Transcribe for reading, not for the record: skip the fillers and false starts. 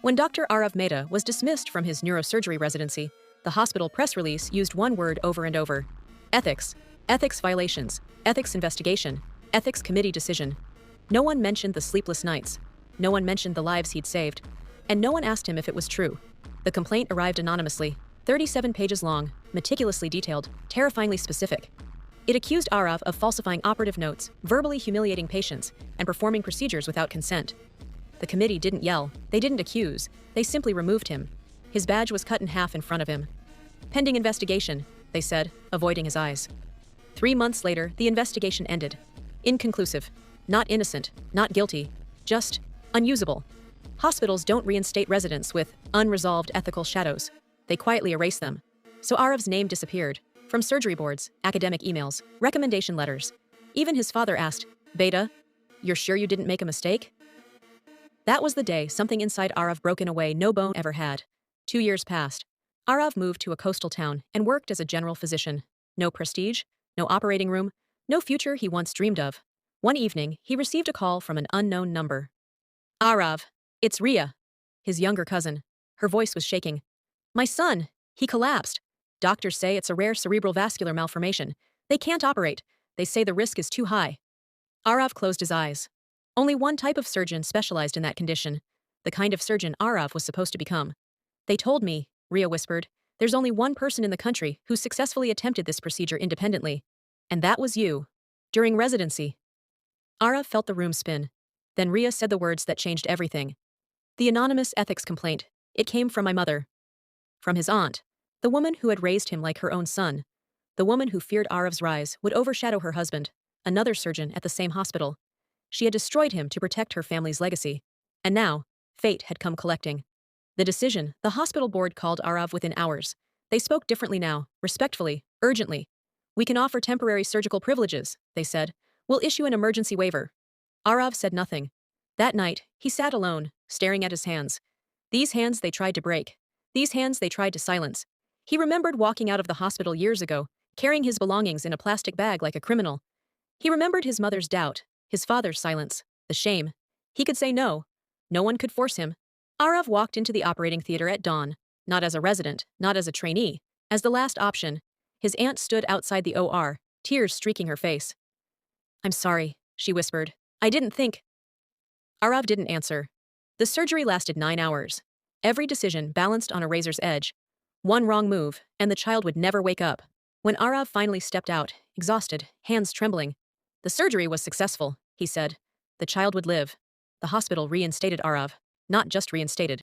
When Dr. Arav Mehta was dismissed from his neurosurgery residency, the hospital press release used one word over and over: ethics, ethics violations, ethics investigation, ethics committee decision. No one mentioned the sleepless nights. No one mentioned the lives he'd saved. And no one asked him if it was true. The complaint arrived anonymously, 37 pages long, meticulously detailed, terrifyingly specific. It accused Arav of falsifying operative notes, verbally humiliating patients, and performing procedures without consent. The committee didn't yell, they didn't accuse, they simply removed him. His badge was cut in half in front of him. Pending investigation, they said, avoiding his eyes. 3 months later, the investigation ended. Inconclusive. Not innocent, not guilty, just unusable. Hospitals don't reinstate residents with unresolved ethical shadows. They quietly erase them. So Arav's name disappeared. From surgery boards, academic emails, recommendation letters. Even his father asked, "Beta, you're sure you didn't make a mistake?" That was the day something inside Arav broke in a way no bone ever had. 2 years passed. Arav moved to a coastal town and worked as a general physician. No prestige, no operating room, no future he once dreamed of. One evening, he received a call from an unknown number. "Arav, it's Ria," his younger cousin. Her voice was shaking. "My son, he collapsed. Doctors say it's a rare cerebral vascular malformation. They can't operate. They say the risk is too high." Arav closed his eyes. Only one type of surgeon specialized in that condition. The kind of surgeon Arav was supposed to become. "They told me," Ria whispered, "there's only one person in the country who successfully attempted this procedure independently. And that was you. During residency." Arav felt the room spin. Then Ria said the words that changed everything. "The anonymous ethics complaint. It came from my mother." From his aunt. The woman who had raised him like her own son. The woman who feared Arav's rise would overshadow her husband, another surgeon at the same hospital. She had destroyed him to protect her family's legacy. And now, fate had come collecting. The decision, the hospital board called Arav within hours. They spoke differently now, respectfully, urgently. "We can offer temporary surgical privileges," they said. "We'll issue an emergency waiver." Arav said nothing. That night, he sat alone, staring at his hands. These hands they tried to break. These hands they tried to silence. He remembered walking out of the hospital years ago, carrying his belongings in a plastic bag like a criminal. He remembered his mother's doubt, his father's silence, the shame. He could say no. No one could force him. Arav walked into the operating theater at dawn, not as a resident, not as a trainee, as the last option. His aunt stood outside the OR, tears streaking her face. "I'm sorry," she whispered. "I didn't think." Arav didn't answer. The surgery lasted 9 hours. Every decision balanced on a razor's edge. One wrong move, and the child would never wake up. When Arav finally stepped out, exhausted, hands trembling, "The surgery was successful," he said. "The child would live." The hospital reinstated Arav. Not just reinstated.